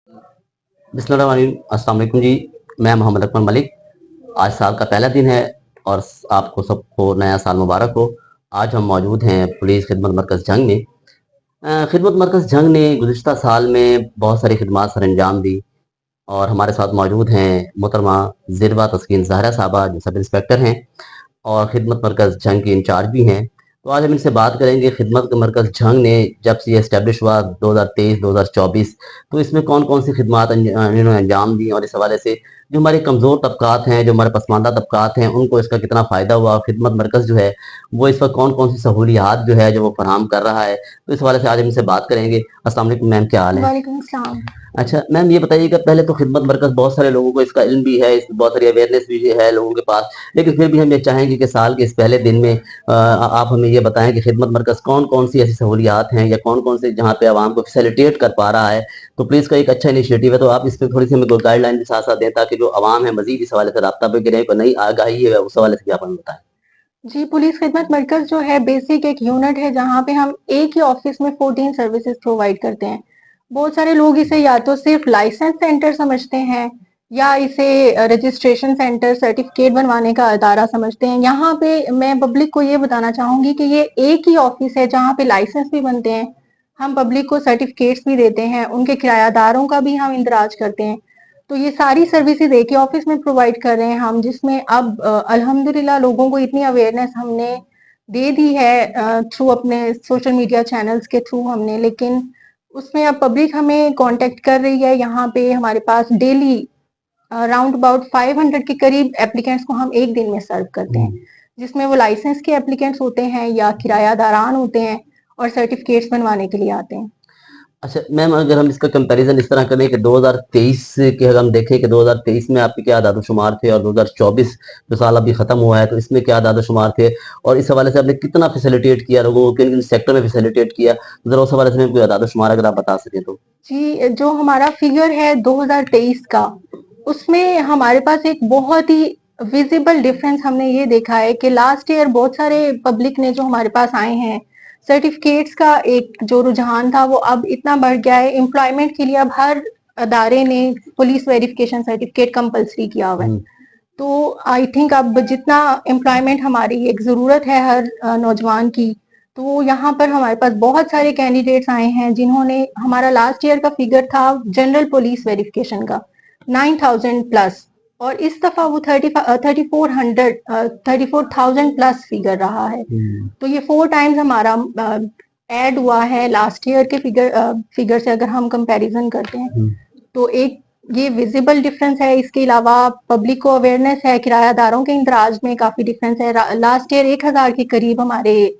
अस्सलाम वालेकुम जी। मैं मोहम्मद अकमल मलिक। आज साल का पहला दिन है और आपको सबको नया साल मुबारक हो। आज हम मौजूद हैं पुलिस खिदमत मरकज़ जंग में। खिदमत मरकज़ जंग ने गुज़िश्ता साल में बहुत सारी खिदमात सर अंजाम दी और हमारे साथ मौजूद हैं मोहतरमा ज़िरवा तस्कीन ज़हरा साहबा जो सब इंस्पेक्टर हैं और खिदमत मरकज़ जंग के इंचार्ज भी हैं। तो आज हम इनसे बात करेंगे खिदमत मरकज़ जंग ने जब से ये इस्टेब्लिश हुआ 2023-2024, तो इसमें कौन कौन सी खिदमात इन्होंने अंजाम दी और इस हवाले से जो हमारे कमज़ोर तबकात हैं, जो हमारे पसमानदा तबकात हैं, उनको इसका कितना फ़ायदा हुआ। खिदमत मरकज़ जो है वो इस वक्त कौन कौन सी सहूलियात जो है जो वो फराहम कर रहा है, तो इस हवाले से आज हम इनसे बात करेंगे। अस्सलाम वालेकुम मैम, क्या हाल है? वालेकुम अस्सलाम। अच्छा मैम, ये बताइएगा पहले तो खिदमत मरकज़ बहुत सारे लोगों को इसका इल्म भी है, इस बहुत सारी अवेयरनेस भी है लोगों के पास, लेकिन फिर भी हम ये चाहेंगे कि साल के इस पहले दिन में आप हमें ये बताएं कि खिदमत मरकज़ कौन कौन सी ऐसी सहूलियात हैं या कौन कौन से जहाँ पे आवाम को फैसिलिटेट कर पा रहा है। तो प्लीज़ का एक अच्छा इनिशिएटिव है, तो आप इस पर थोड़ी सी हमें गाइडलाइन भी साथ साथ दें ताकि जो आवाम है मजीद इस हवाले से राब्ता पे गिरे, कोई नई आगाही है उस हवाले से भी आप हमें बताएं। जी, पुलिस खिदमत मरकज़ जो है बेसिक एक यूनिट है जहाँ पे हम एक ही ऑफिस में 14 सर्विसेज प्रोवाइड करते हैं। बहुत सारे लोग इसे या तो सिर्फ लाइसेंस सेंटर समझते हैं या इसे रजिस्ट्रेशन सेंटर, सर्टिफिकेट बनवाने का अदारा समझते हैं। यहाँ पे मैं पब्लिक को ये बताना चाहूंगी कि ये एक ही ऑफिस है जहाँ पे लाइसेंस भी बनते हैं, हम पब्लिक को सर्टिफिकेट्स भी देते हैं, उनके किरायादारों का भी हम इंदराज करते हैं। तो ये सारी सर्विसेज एक ही ऑफिस में प्रोवाइड कर रहे हैं हम, जिसमें अब अल्हम्दुलिल्लाह लोगों को इतनी अवेयरनेस हमने दे दी है थ्रू अपने सोशल मीडिया चैनल्स के थ्रू हमने, लेकिन उसमें अब पब्लिक हमें कांटेक्ट कर रही है। यहाँ पे हमारे पास डेली अराउंड अबाउट 500 के करीब एप्लीकेंट्स को हम एक दिन में सर्व करते हैं, जिसमें वो लाइसेंस के एप्लीकेंट्स होते हैं या किरायादारान होते हैं और सर्टिफिकेट्स बनवाने के लिए आते हैं। अच्छा मैम, अगर हम इसका कंपैरिजन इस तरह करें कि 2023 के अगर हम देखें कि 2023 में आपके क्या आदाद-ओ-शुमार थे और 2024 जो साल अभी खत्म हुआ है, तो इसमें क्या आदाद-ओ-शुमार थे और इस हवाले से आपने कितना फैसिलिटेट किया लोगों को, किन-किन सेक्टर में फैसिलिटेट किया? ज़रा उस हवाले से हमें कोई आदाद-ओ-शुमार अगर आप बता सकें तो। जी, जो हमारा फिगर है 2023 का, उसमें हमारे पास एक बहुत ही विजिबल डिफरेंस हमने ये देखा है कि लास्ट ईयर बहुत सारे पब्लिक ने जो हमारे पास आए हैं, सर्टिफिकेट्स का एक जो रुझान था वो अब इतना बढ़ गया है। एम्प्लॉयमेंट के लिए अब हर अदारे ने पुलिस वेरिफिकेशन सर्टिफिकेट कंपलसरी किया हुआ है। तो आई थिंक अब जितना एम्प्लॉयमेंट हमारी एक जरूरत है हर नौजवान की, तो यहाँ पर हमारे पास बहुत सारे कैंडिडेट्स आए हैं जिन्होंने, हमारा लास्ट ईयर का फिगर था जनरल पुलिस वेरिफिकेशन का 9,000 प्लस, और इस दफा वो 34,000 प्लस फिगर रहा है। तो ये 4 टाइम्स हमारा ऐड हुआ है लास्ट ईयर के फिगर से अगर हम कंपैरिजन करते हैं। तो एक ये विजिबल डिफरेंस है। इसके अलावा पब्लिक को अवेयरनेस है, किरायादारों के इंदराज में काफी डिफरेंस है। लास्ट ईयर 1,000 के करीब हमारे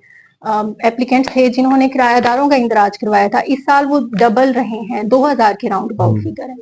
एप्लीकेंट्स थे जिन्होंने किरायादारों का इंदराज करवाया था। इस साल वो डबल रहे हैं, 2,000 के राउंड अबाउट फिगर है।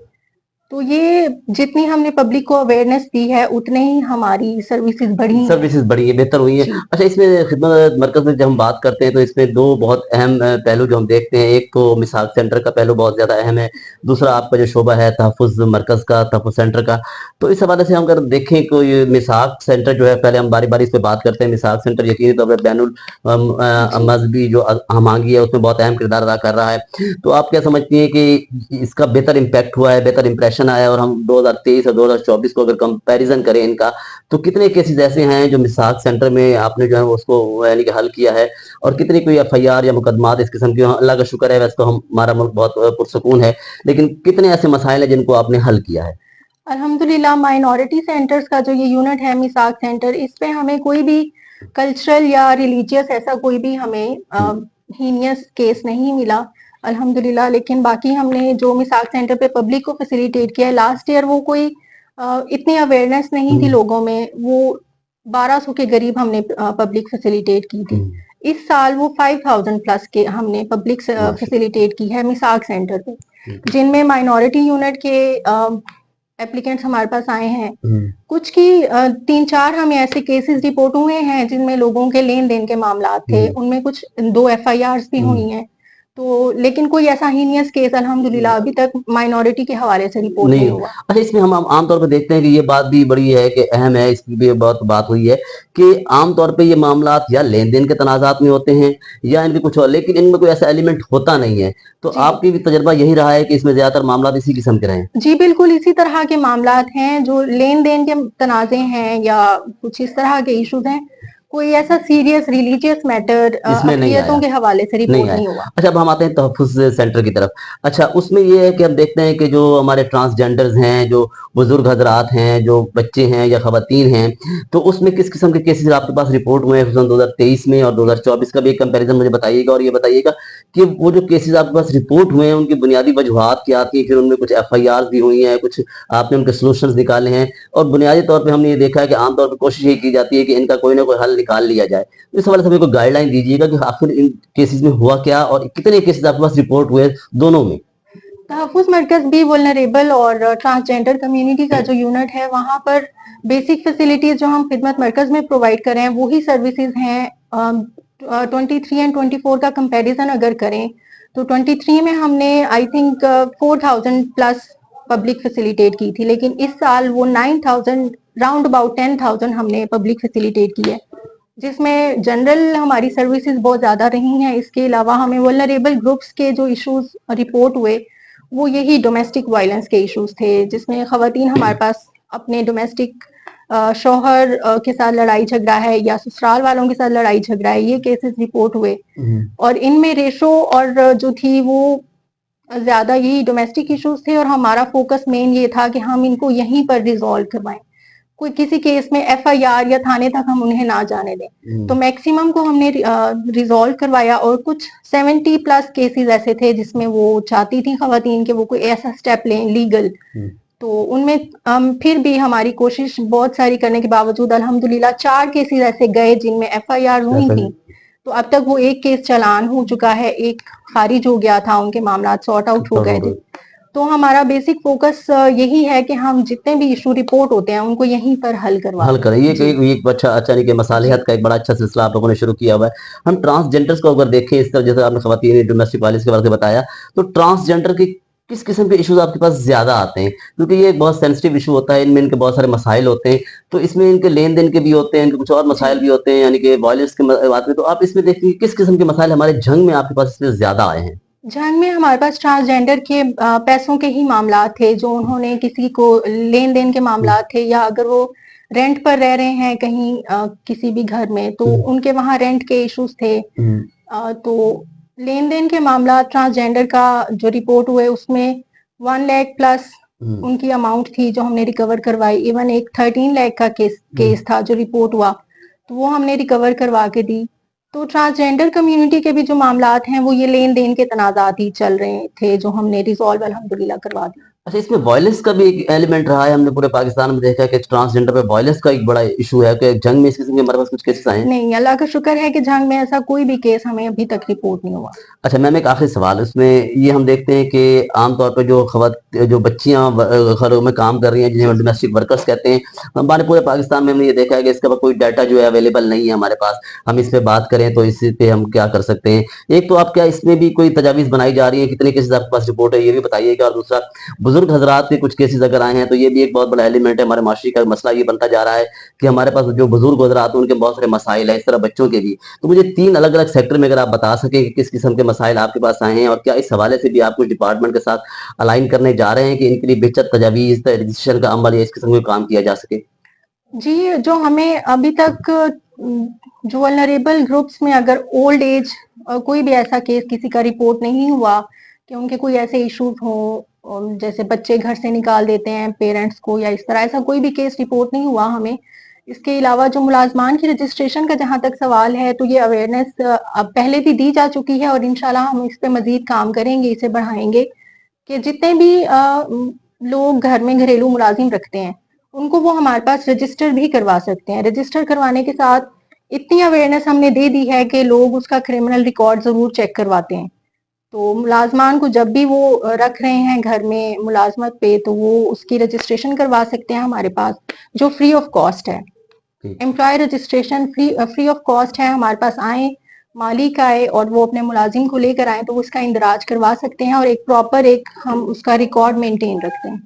तो ये जितनी हमने पब्लिक को अवेयरनेस दी है उतने ही हमारी सर्विसेज बढ़ी हैं। सर्विसेज बढ़ी है, बेहतर हुई है। जी। अच्छा, इसमें खिदमत मरकज़ में जब हम बात करते हैं तो इसमें दो बहुत अहम पहलू जो हम देखते हैं, एक तो मिसाक सेंटर का पहलू बहुत ज़्यादा अहम है, दूसरा आपका जो शोबा है तहफ़्फ़ुज़ मरकज़ का, तहफ़्फ़ुज़ सेंटर का। तो इस हवाले से हम अगर देखें कोई मिसाक सेंटर जो है, पहले हम बारी-बारी इस पे बात करते हैं। मिसाक सेंटर यकीनी तौर पे बैनुल मज़हबी जो हमांगी है उसमें बहुत अहम किरदार अदा कर रहा है। तो आप क्या समझती हैं कि इसका बेहतर इम्पैक्ट हुआ है, बेहतर इंप्रेशन आया है और हम 2023 और 2024 को अगर कंपैरिजन करें इनका, तो कितने केसेस ऐसे हैं जो मिसाक सेंटर में आपने जो है उसको यानी कि हल किया है और कितनी कोई एफआईआर या मुकदमात इस किस्म के? अल्लाह का शुक्र है, वैसे तो हमारा मुल्क बहुत पुरसकून है, लेकिन कितने ऐसे मसाइल हैं जिनको आपने हल किया है? अल्हम्दुलिल्लाह माइनॉरिटी सेंटर्स का जो ये यूनिट है मिसाक सेंटर, इस पे हमें कोई भी कल्चरल या रिलीजियस ऐसा कोई भी हमें हीनियस केस नहीं मिला अल्हम्दुलिल्लाह। लेकिन बाकी हमने जो मिसाक सेंटर पे पब्लिक को फैसिलिटेट किया है, लास्ट ईयर वो कोई इतनी अवेयरनेस नहीं थी लोगों में, वो 1200 के करीब हमने पब्लिक फैसिलिटेट की थी। इस साल वो 5,000 प्लस के हमने पब्लिक फैसिलिटेट की है मिसाक सेंटर पे, जिनमें माइनॉरिटी यूनिट के एप्लीकेंट्स हमारे पास आए हैं। कुछ की 3-4 हमें ऐसे केसेस रिपोर्ट हुए हैं जिनमें लोगों के लेन देन के मामला थे, उनमें कुछ 2 एफआईआर भी हुई हैं। तो लेकिन कोई ऐसा हीनियस केस अल्हम्दुलिल्लाह अभी तक माइनॉरिटी के हवाले से रिपोर्ट नहीं हुआ। अच्छा, इसमें हम आमतौर पर देखते हैं कि ये बात भी बड़ी है कि अहम है, इसकी भी बहुत बात हुई है कि आमतौर पे ये मामलात या लेन-देन के तनाज़ात में होते हैं या इनके कुछ और, लेकिन इनमें कोई ऐसा एलिमेंट होता नहीं है। तो जी। आपकी भी तजुर्बा यही रहा है कि इसमें ज़्यादातर मामलात इसी किस्म के रहे हैं? जी, बिल्कुल इसी तरह के मामलात हैं जो लेन-देन के तनाज़े हैं या कुछ इस तरह के इश्यूज़ हैं। कोई ऐसा सीरियस रिलीजियस मैटर इसमें नहीं अक़लियतों आया, के हवाले से नहीं रिपोर्ट आया। नहीं हुआ। अच्छा, अब हम आते हैं तहफ़्फ़ुज़ सेंटर की तरफ। अच्छा, उसमें ये है कि हम देखते हैं कि जो हमारे ट्रांसजेंडर्स हैं, जो बुज़ुर्ग हज़रात हैं, जो बच्चे हैं या ख़वातीन हैं, तो उसमें किस किस्म के केसेज़ आपके पास रिपोर्ट हुए हैं सन 2023 में और 2024 का भी एक कंपैरिज़न मुझे बताइएगा और ये बताइएगा कि वो जो केसेज़ आपके पास रिपोर्ट हुए हैं, उनकी बुनियादी वजूहात क्या थी? फिर उनमें कुछ एफआईआर्स भी हुई हैं, कुछ आपने उनके सॉल्यूशंस निकाले हैं और बुनियादी तौर पे हमने ये देखा है कि आम तौर पे कोशिश यही की जाती है कि इनका कोई ना कोई हल निकाल लिया जाए। तो इस हवाले से हमें कोई गाइडलाइन दीजिएगा कि आखिर इन केसेज़ में हुआ क्या और कितने केसेज़ आपके पास रिपोर्ट हुए दोनों में? तहफ़्फ़ुज़ मरकज़ भी वल्नरेबल और ट्रांसजेंडर कम्युनिटी का जो यूनिट है, वहाँ पर बेसिक फैसिलिटीज़ जो हम खिदमत मरकज़ में प्रोवाइड कर रहे हैं, वही सर्विसेज़ हैं। 23 एंड 24 का कंपैरिज़न अगर करें, तो 23 में हमने I think 4000 plus public facilitate की थी, लेकिन इस साल वो 9000 राउंड अबाउट 10,000 हमने पब्लिक फैसिलिटेट की है, जिसमें जनरल हमारी सर्विसेज़ बहुत ज़्यादा रही हैं। इसके अलावा हमें वल्नरेबल ग्रुप्स के जो इश्यूज़ रिपोर्ट हुए, वो यही डोमेस्टिक वायलेंस के इश्यूज थे, जिसमें खवातीन हमारे पास अपने डोमेस्टिक शौहर के साथ लड़ाई झगड़ा है या ससुराल वालों के साथ लड़ाई झगड़ा है, ये केसेस रिपोर्ट हुए और इनमें रेशो और जो थी वो ज्यादा यही डोमेस्टिक इश्यूज थे और हमारा फोकस मेन ये था कि हम इनको यहीं पर रिजॉल्व करवाएं, कोई किसी केस में एफआईआर या थाने तक हम उन्हें ना जाने दें। तो मैक्सिमम को हमने रिजॉल्व करवाया और कुछ 70 प्लस केसेस ऐसे थे जिसमें वो चाहती थी खवातीन कि वो कोई ऐसा स्टेप लें लीगल, तो उनमें फिर भी हमारी कोशिश बहुत सारी करने के बावजूद अल्हम्दुलिल्लाह 4 केसेस ऐसे गए जिनमें एफआईआर हुई थी। तो अब तक वो एक केस चालान हो चुका है, एक खारिज हो गया था, उनके मामला सॉर्ट आउट हो गए थे। तो हमारा बेसिक फोकस यही है कि हम जितने भी इशू रिपोर्ट होते हैं उनको यहीं पर हल करवा हल करें। ये जी। एक अच्छा नहीं कि मसालिहत का एक बड़ा अच्छा सिलसिला आप लोगों ने शुरू किया हुआ है। हम ट्रांसजेंडर्स को अगर देखें इस तरह, जैसे आपने खवातीन डोमेस्टिक वायलेंस के बारे में बताया, तो ट्रांसजेंडर के किस किस्म के इश्यूज आपके पास ज़्यादा आते हैं? क्योंकि ये एक बहुत सेंसिटिव इशू होता है, इनमें इनके बहुत सारे मसाइल होते हैं, तो इसमें इनके लेन-देन के भी होते हैं, इनके कुछ और मसाइल भी होते हैं, यानी कि वायलेंस के बात में, तो आप इसमें देखिए किस किस्म के मसाइल हमारे जंग में आपके पास इसमें ज़्यादा आए हैं? जंग में हमारे पास ट्रांसजेंडर के पैसों के ही मामला थे, जो उन्होंने किसी को लेन देन के मामला थे या अगर वो रेंट पर रह रहे हैं कहीं किसी भी घर में, तो उनके वहां रेंट के इश्यूज थे। तो लेन देन के मामला ट्रांसजेंडर का जो रिपोर्ट हुए उसमें 1 लाख प्लस उनकी अमाउंट थी जो हमने रिकवर करवाई। इवन एक 13 लाख का केस था जो रिपोर्ट हुआ, तो वो हमने रिकवर करवा के दी। तो ट्रांसजेंडर कम्युनिटी के भी जो मामलात हैं वो ये लेन देन के तनाजात ही चल रहे थे, जो हमने रिजॉल्व अल्हम्दुलिल्लाह करवा दिए। अच्छा, इसमें वायलेंस का भी एक एलिमेंट रहा है। हमने पूरे पाकिस्तान में देखा है कि ट्रांसजेंडर पे वायलेंस का एक बड़ा इशू है कि जंग में इस किस्म के हमारे पास कुछ केसेस आए हैं। नहीं, अल्लाह का शुक्र है कि जंग में ऐसा कोई भी केस हमें अभी तक रिपोर्ट नहीं हुआ। अच्छा, मैम एक आखिरी सवाल, उसमें ये हम देखते हैं कि आमतौर पर जो बच्चियां घरों में काम कर रही हैं, जिन्हें हम डोमेस्टिक वर्कर्स कहते हैं, हमारे पूरे पाकिस्तान में हमने ये देखा है कि इसका कोई डाटा जो है अवेलेबल नहीं है हमारे पास। हम इस पे बात करें तो इस पे हम क्या कर सकते हैं? एक तो आप क्या इसमें भी कोई तजावीज़ बनाई जा रही है, कितने केसेस आपके पास रिपोर्ट है, ये भी बताइएगा। और दूसरा, बुजुर्ग हजरात के कुछ केसेस अगर आए हैं तो ये भी एक बहुत बड़ा एलिमेंट है। हमारे माशरे का मसला ये बनता जा रहा है कि हमारे पास जो बुजुर्ग हजरात हैं उनके बहुत सारे मसाइल हैं, इस तरह बच्चों के भी। तो मुझे 3 अलग-अलग सेक्टर में अगर आप बता सकें कि किस किस्म के मसाइल आपके पास आए हैं और क्या इस हवाले से भी आप कुछ डिपार्टमेंट के साथ अलाइन करने जा रहे हैं कि इनके लिए बेहतर तजावीज़, रजिस्ट्रेशन का अमल या इस किस्म के काम किया जा सके? जी, जो हमें अभी तक जो वल्नरेबल ग्रुप्स में अगर ओल्ड एज कोई भी ऐसा केस किसी का रिपोर्ट नहीं हुआ कि उनके कोई ऐसे इश्यूज हो, जैसे बच्चे घर से निकाल देते हैं पेरेंट्स को या इस तरह, ऐसा कोई भी केस रिपोर्ट नहीं हुआ हमें। इसके अलावा जो मुलाजमान की रजिस्ट्रेशन का जहां तक सवाल है, तो ये अवेयरनेस अब पहले भी दी जा चुकी है और इंशाल्लाह हम इस पे मजीद काम करेंगे, इसे बढ़ाएंगे कि जितने भी लोग घर में घरेलू मुलाजिम रखते हैं उनको वो हमारे पास रजिस्टर भी करवा सकते हैं। रजिस्टर करवाने के साथ इतनी अवेयरनेस हमने दे दी है कि लोग उसका क्रिमिनल रिकॉर्ड जरूर चेक करवाते हैं। तो मुलाजमान को जब भी वो रख रहे हैं घर में मुलाजमत पे, तो वो उसकी रजिस्ट्रेशन करवा सकते हैं हमारे पास, जो फ्री ऑफ कॉस्ट है। Employ registration free of cost है, हमारे पास आए, मालिक आए और वो अपने मुलाजिम को लेकर आए तो उसका इंदराज करवा सकते हैं और एक प्रॉपर एक हम उसका रिकॉर्ड मेंटेन रखते हैं।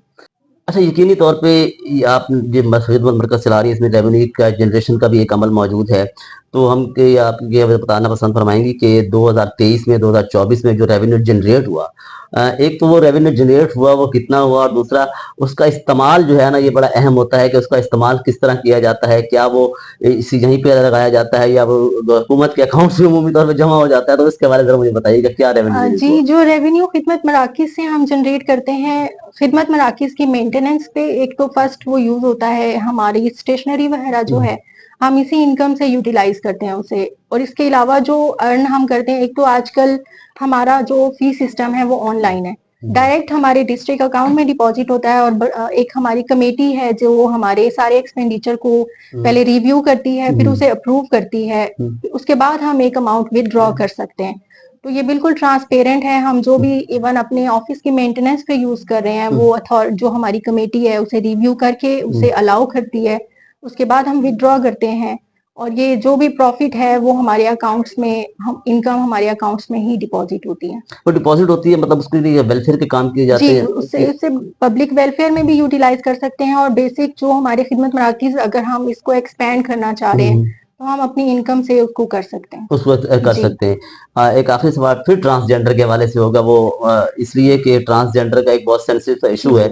अच्छा, यकीनी तौर पे ये आप जो खिदमत मरकज़ चला रही है, इसमें रेवेन्यू का जनरेशन का भी एक अमल मौजूद है। तो हम कि आप ये बताना पसंद फरमाएँगी कि 2023 में, 2024 में जो रेवेन्यू जनरेट हुआ, एक तो वो रेवेन्यू जनरेट हुआ वो कितना हुआ, और दूसरा उसका इस्तेमाल जो है ना, ये बड़ा अहम होता है कि उसका इस्तेमाल किस तरह किया जाता है। क्या वो इसी यहीं पे लगाया जाता है या वो हुकूमत के अकाउंट्स में अमूमी तौर पे जमा हो जाता है? तो इसके बारे में ज़रा मुझे बताइएगा, क्या रेवेन्यू जनरेट हुआ? जी, जो रेवेन्यू खिदमत मराकिज़ से हम जनरेट करते हैं, खिदमत मराकिज़ की मेंटेनेंस पे एक तो फर्स्ट वो यूज़ होता है, हमारी स्टेशनरी वगैरह जो है, हम इसी इनकम से यूटिलाइज़ करते हैं उसे। और इसके अलावा जो अर्न हम करते हैं, एक तो आजकल हमारा जो फी सिस्टम है वो ऑनलाइन है। डायरेक्ट हमारे डिस्ट्रिक्ट अकाउंट में डिपॉजिट होता है और एक हमारी कमेटी है जो हमारे सारे एक्सपेंडिचर को पहले रिव्यू करती है, फिर उसे अप्रूव करती है, उसके बाद हम एक अमाउंट विथड्रॉ कर सकते हैं। तो ये बिल्कुल ट्रांसपेरेंट है। हम जो भी इवन अपने ऑफिस की मेंटेनेंस पे यूज कर रहे हैं वो जो हमारी कमेटी है उसे रिव्यू करके उसे अलाउ करती है, उसके बाद हम विथड्रॉ करते हैं और ये जो भी प्रॉफिट है वो हमारे अकाउंट्स में हम इनकम हमारे अकाउंट्स में ही डिपॉजिट होती है। वो डिपॉज़िट होती है, मतलब उसके लिए वेलफेयर के काम किए जी, जाते हैं उससे कि उससे पब्लिक वेलफेयर में भी यूटिलाइज कर सकते हैं और बेसिक जो हमारे खिदमत मराकिज़ अगर हम इसको एक्सपेंड करना चाह रहे हैं तो हम अपनी इनकम से उसको कर सकते हैं। उस वक़्त कर जी। सकते हैं। एक आखिरी सवाल फिर ट्रांसजेंडर के हवाले से होगा, वो इसलिए कि ट्रांसजेंडर का एक बहुत सेंसिटिव सा इश्यू है।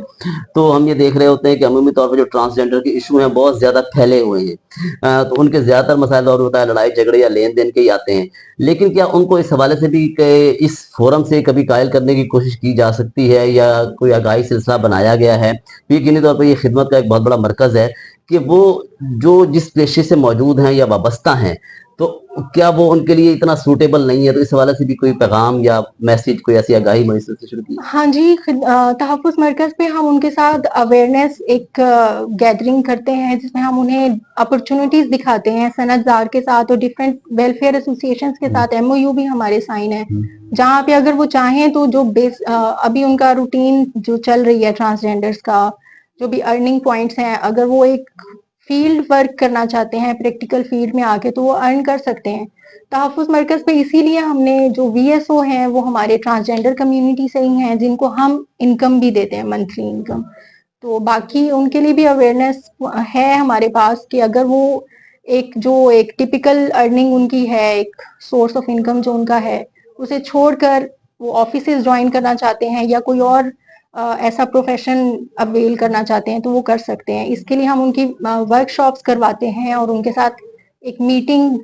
तो हम ये देख रहे होते हैं कि अमूमी तौर पे जो ट्रांसजेंडर के इश्यू हैं बहुत ज़्यादा फैले हुए हैं। तो उनके ज़्यादातर मसाइल और होता है लड़ाई झगड़े या लेन-देन के ही आते हैं। लेकिन क्या उनको इस हवाले से भी इस फोरम से कभी कायल करने की कोशिश की जा सकती है या कोई आगाही सिलसिला बनाया गया है? यकीनी तौर पे ये खिदमत का एक बहुत बड़ा मरकज़ है कि वो जो जिस पेशे से मौजूद हैं या वाबस्ता हैं, तो क्या वो उनके लिए इतना सूटेबल नहीं है? तो इस हवाले से भी कोई पैगाम या मैसेज, कोई ऐसी आगाही मयसूस शुरू की? हाँ जी, तहफ़्फ़ुज़ मरकज़ पे हम उनके साथ अवेयरनेस एक गैदरिंग करते हैं जिसमें हम उन्हें अपॉर्च्युनिटीज़ दिखाते हैं सनतदार के साथ और डिफरेंट वेलफेयर एसोसिएशंस के साथ एमओयू भी हमारे साइन है। जहाँ पे अगर वो चाहें तो जो अभी उनका रूटीन जो चल रही है ट्रांसजेंडर्स का, जो भी अर्निंग पॉइंट्स हैं, अगर वो एक फील्ड वर्क करना चाहते हैं प्रैक्टिकल फील्ड में आके तो वो अर्न कर सकते हैं। तहफ़्फ़ुज़ मरकज़ पे इसीलिए हमने जो वीएसओ हैं वो हमारे ट्रांसजेंडर कम्युनिटी से ही हैं जिनको हम इनकम भी देते हैं, मंथली इनकम। तो बाकी उनके लिए भी अवेयरनेस है हमारे पास कि अगर वो एक टिपिकल अर्निंग उनकी है, एक सोर्स ऑफ इनकम जो उनका है, उसे छोड़कर वो ऑफिसेज ज्वाइन करना चाहते हैं या कोई और ऐसा प्रोफेशन अवेल करना चाहते हैं तो वो कर सकते हैं। इसके लिए हम उनकी वर्कशॉप्स करवाते हैं और उनके साथ एक मीटिंग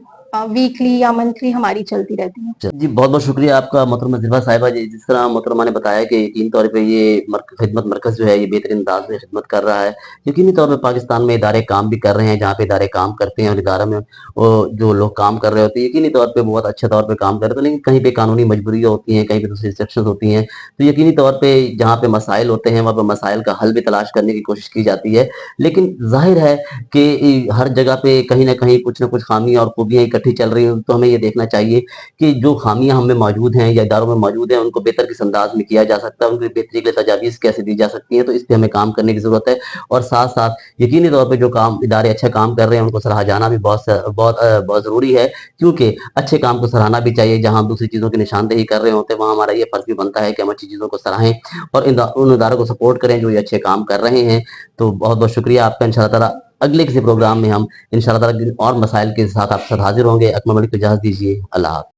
वीकली या मंथली हमारी चलती रहती है। जी, बहुत-बहुत शुक्रिया आपका मोहतरमा ज़िफ़ा साहिबा जी, जिस तरह मोहतरमा ने बताया कि यकीनी तौर पे ये खिदमत मरकज़ जो है ये बेहतरीन अंदाज़ में खिदमत कर रहा है। यकीनी तौर पे पाकिस्तान में इदारे काम भी कर रहे हैं, जहाँ पे इदारे काम करते हैं और इदारों में वो जो लोग काम कर रहे होते हैं, यकीनी तौर पे बहुत अच्छे तौर पे काम कर रहे हैं, लेकिन कहीं पे कानूनी मजबूरियाँ होती हैं, कहीं पे दूसरी रिस्ट्रिक्शंस होती हैं। तो यकीनी तौर पे जहाँ पे मसाइल होते हैं, वहाँ पे मसाइल का हल भी तलाश करने की कोशिश की जाती है। लेकिन ज़ाहिर है कि हर जगह पे कहीं न कहीं कुछ न कुछ खामियाँ और खूबियाँ इकट्ठी चल रही हैं, तो हमें ये देखना चाहिए कि जो खामियाँ हम में मौजूद हैं या इदारों में मौजूद हैं, उनको बेहतर किस अंदाज़ में किया जा सकता है, उनकी बेहतरी के लिए तजावीज़ कैसे दी जा सकती हैं, तो इस पे हमें काम करने की ज़रूरत है। और साथ-साथ यकीनी तौर पे जो काम इदारे अच्छा काम कर रहे हैं, उनको सराहा जाना भी बहुत ज़रूरी है, क्योंकि अच्छे काम को सराहना भी चाहिए। जहाँ हम दूसरी चीज़ों की निशानदेही कर रहे होते हैं, वहाँ हमारा ये फ़र्ज़ भी बनता है कि हम अच्छी चीज़ों को सराहें और उन इदारों को सपोर्ट करें, जो ये अच्छे काम कर रहे हैं। तो बहुत-बहुत शुक्रिया आपका। इंशाअल्लाह ताला अगले किसी प्रोग्राम में हम इंशाअल्लाह ताला और मसाइल के साथ आपके साथ हाज़िर होंगे। अकमल मलिक को इजाज़त दीजिए। अल्लाह हाफ़िज़।